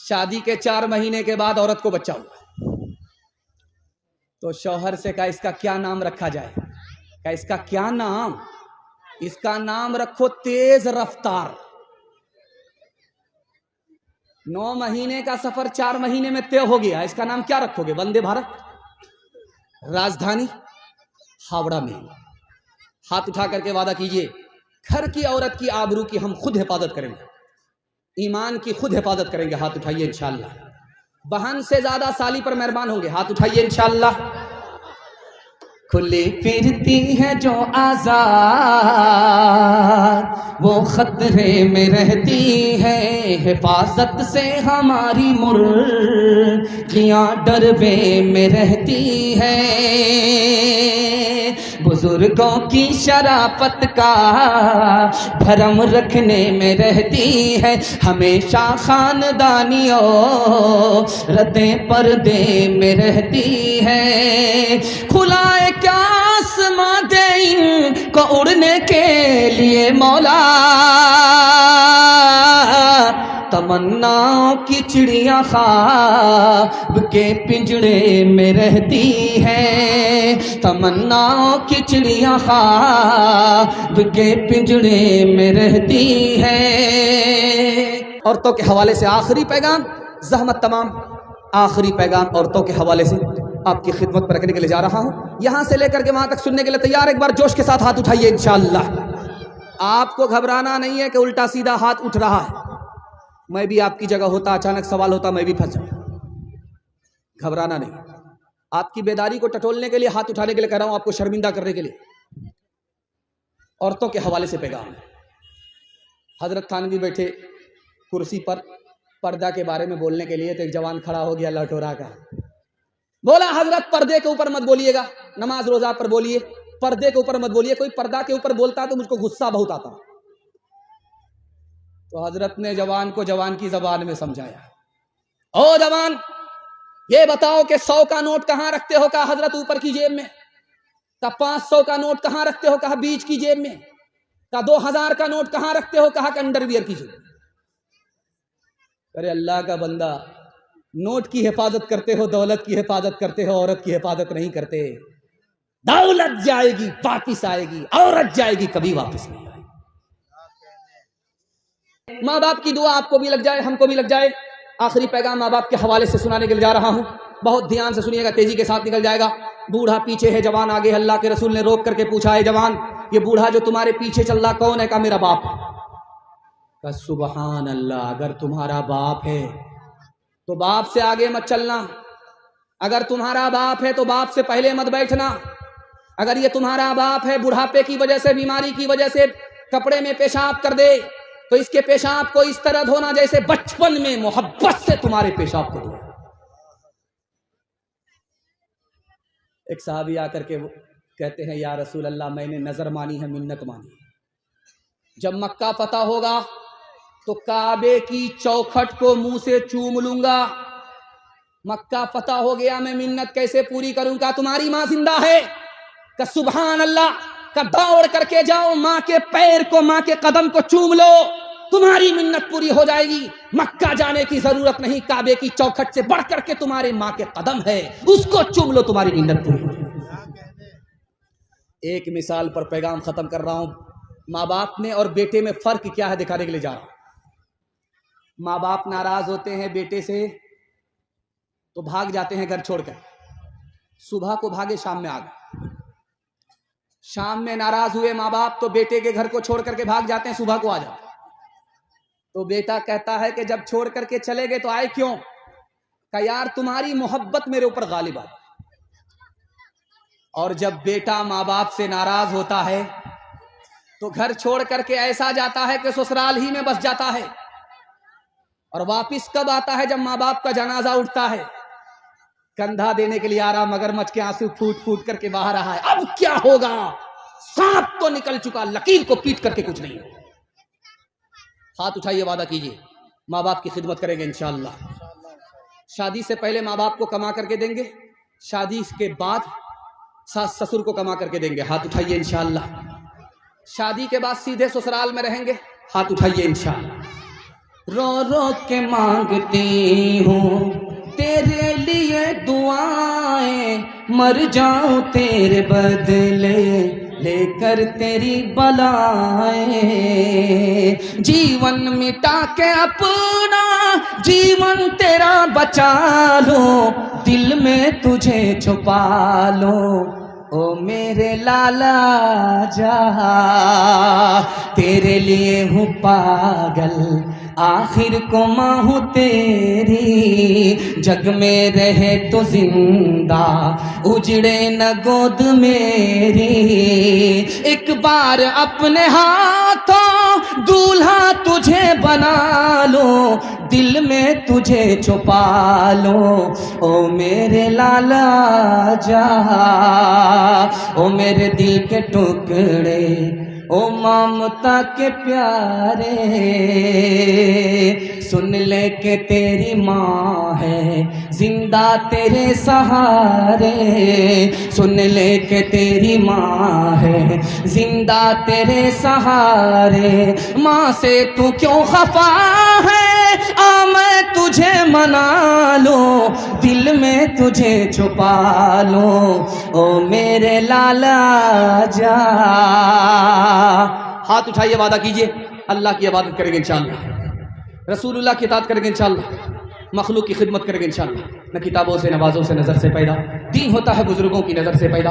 शादी के 4 महीने के बाद औरत को बच्चा हुआ, तो शौहर से कहा इसका क्या नाम रखा जाए? कहा इसका क्या नाम? इसका नाम रखो तेज रफ्तार। 9 महीने का सफर 4 महीने में तय हो गया, इसका नाम क्या रखोगे? वंदे भारत, राजधानी, हावड़ा में। हाथ उठा करके वादा कीजिए, घर की औरत की आबरू की हम खुद हिफाजत करेंगे, ईमान की खुद हिफाजत करेंगे। हाथ उठाइए इंशाअल्लाह। बहन से ज्यादा साली पर मेहरबान होंगे, हाथ उठाइए इंशाअल्लाह। खुली फिरती है जो आजाद वो खतरे में रहती है, हिफाजत से हमारी मुर्गियां डरवे में रहती है। बुजुर्गों की शराफत का भरम रखने में रहती है, हमेशा खानदानियों रते पर्दे में रहती है। खुला क्या आसमां दे इनको उड़ने के लिए मौला, तमन्नाओं की चिड़िया ख्वाब के पिंजड़े में रहती है, तमन्नाओं की चिड़िया ख्वाब के पिंजड़े में रहती है। औरतों के हवाले से आखिरी पैगाम, ज़हमत तमाम, आखिरी पैगाम औरतों के हवाले से आपकी खिदमत पर रखने के लिए जा रहा हूं। यहां से लेकर के वहां तक सुनने के लिए तैयार? एक बार जोश के साथ हाथ उठाइए इंशाअल्लाह। आपको घबराना नहीं है कि उल्टा सीधा हाथ उठ रहा है, मैं भी आपकी जगह होता, अचानक सवाल होता, मैं भी फंस जाता। घबराना नहीं, आपकी बेदारी को टटोलने के लिए हाथ उठाने के लिए कह रहा हूं, आपको शर्मिंदा करने के लिए। औरतों के हवाले से पैगाम। हजरत थानवी बैठे कुर्सी पर पर्दा के बारे में बोलने के लिए, तो एक जवान खड़ा हो गया लठोरा का, बोला हजरत पर्दे के ऊपर मत बोलिएगा, नमाज रोजा पर बोलिए, पर्दे के ऊपर मत बोलिए। कोई पर्दा के ऊपर बोलता तो मुझको गुस्सा बहुत आता। तो हजरत ने जवान को जवान की जबान में समझाया, ओ जवान ये बताओ कि 100 का नोट कहां रखते हो? कहा हजरत ऊपर की जेब में। कहा 500 का नोट कहां रखते हो? कहा बीच की जेब में। कहा 2000 का नोट कहां रखते हो? कहा अंडरवियर की जेब। अरे अल्लाह का बंदा, नोट की हिफाजत करते हो, दौलत की हिफाजत करते हो, औरत की हिफाजत नहीं करते। दौलत जाएगी वापिस आएगी, औरत जाएगी कभी वापिस नहीं आएगी। माँ बाप की दुआ आपको भी लग जाए, हमको भी लग जाए। आखिरी पैगाम माँ बाप के हवाले से सुनाने के लिए जा रहा हूं, बहुत ध्यान से सुनिएगा, तेजी के साथ निकल जाएगा। बूढ़ा पीछे है, जवान आगे है। अल्लाह के रसूल ने रोक करके पूछा, है जवान ये बूढ़ा जो तुम्हारे पीछे चल रहा कौन है? कहा मेरा बाप। कहा सुबहान अल्लाह, अगर तुम्हारा बाप है तो बाप से आगे मत चलना, अगर तुम्हारा बाप है तो बाप से पहले मत बैठना। अगर ये तुम्हारा बाप है, बुढ़ापे की वजह से, बीमारी की वजह से कपड़े में पेशाब कर दे, तो इसके पेशाब को इस तरह धोना जैसे बचपन में मोहब्बत से तुम्हारे पेशाब को धोना। एक साहबी आकर के कहते हैं, या रसूल अल्लाह मैंने नजर मानी है, मिन्नत मानी है, जब मक्का फतह होगा तो काबे की चौखट को मुंह से चूम लूंगा। मक्का फतह हो गया, मैं मिन्नत कैसे पूरी करूंगा? तुम्हारी मां जिंदा है। का सुभान अल्लाह, का दौड़ करके जाओ, मां के पैर को, मां के कदम को चूम लो, तुम्हारी मिन्नत पूरी हो जाएगी। मक्का जाने की जरूरत नहीं, काबे की चौखट से बढ़ करके तुम्हारे मां के कदम है, उसको चूम लो, तुम्हारी मिन्नत पूरी हो जाएगी। एक मिसाल पर पैगाम खत्म कर रहा हूं। माँ बाप में और बेटे में फर्क क्या है दिखाने के लिए जा रहा हूं। माँ बाप नाराज होते हैं बेटे से तो भाग जाते हैं घर छोड़कर, सुबह को भागे शाम में आ गए। शाम में नाराज हुए माँ बाप तो बेटे के घर को छोड़ करके भाग जाते हैं, सुबह को आ जाते। तो बेटा कहता है कि जब छोड़ करके चले गए तो आए क्यों? कहा यार तुम्हारी मोहब्बत मेरे ऊपर गालिब आ। और जब बेटा माँ बाप से नाराज होता है तो घर छोड़ करके ऐसा जाता है कि ससुराल ही में बस जाता है, और वापिस कब आता है? जब माँ बाप का जनाजा उठता है, कंधा देने के लिए आ रहा, मगरमच्छ के आंसू फूट फूट करके बाहर रहा है। अब क्या होगा? सांप तो निकल चुका, लकीर को पीट करके कुछ नहीं। हाथ उठाइए, वादा कीजिए माँ बाप की खिदमत करेंगे इंशाअल्लाह। शादी से पहले माँ बाप को कमा करके देंगे, शादी के बाद सास ससुर को कमा करके देंगे। हाथ उठाइए इंशाअल्लाह। शादी के बाद सीधे ससुराल में रहेंगे। हाथ उठाइए इंशाअल्लाह। رو رو کے مانگتی ہوں تیرے لیے دعائیں، مر جاؤں تیرے بدلے لے کر تیری بلائیں، جیون مٹا کے اپنا جیون تیرا بچا لو، دل میں تجھے چھپا لو او میرے لالا جہاں، تیرے لیے ہوں پاگل آخر کو ماں ہوں تیری، جگ میں رہے تو زندہ اجڑے نہ گود میری، ایک بار اپنے ہاتھوں دولہا تجھے بنا لو، دل میں تجھے چھپا لو او میرے لالا جہاں، او میرے دل کے ٹکڑے او ممتا کے پیارے، سن لے کہ تیری ماں ہے زندہ تیرے سہارے، سن لے کہ تیری ماں ہے زندہ تیرے سہارے، ماں سے تو کیوں خفا ہے آ میں تجھے منا لوں، دل میں تجھے چھپا لوں او میرے لالا جا۔ ہاتھ اٹھائیے، وعدہ کیجئے اللہ کی عبادت کریں گے انشاءاللہ، رسول اللہ کی اطاعت کریں گے انشاءاللہ، مخلوق کی خدمت کریں گے انشاءاللہ، نہ کتابوں سے نہ بازوں سے نظر سے پیدا، دین ہوتا ہے بزرگوں کی نظر سے پیدا۔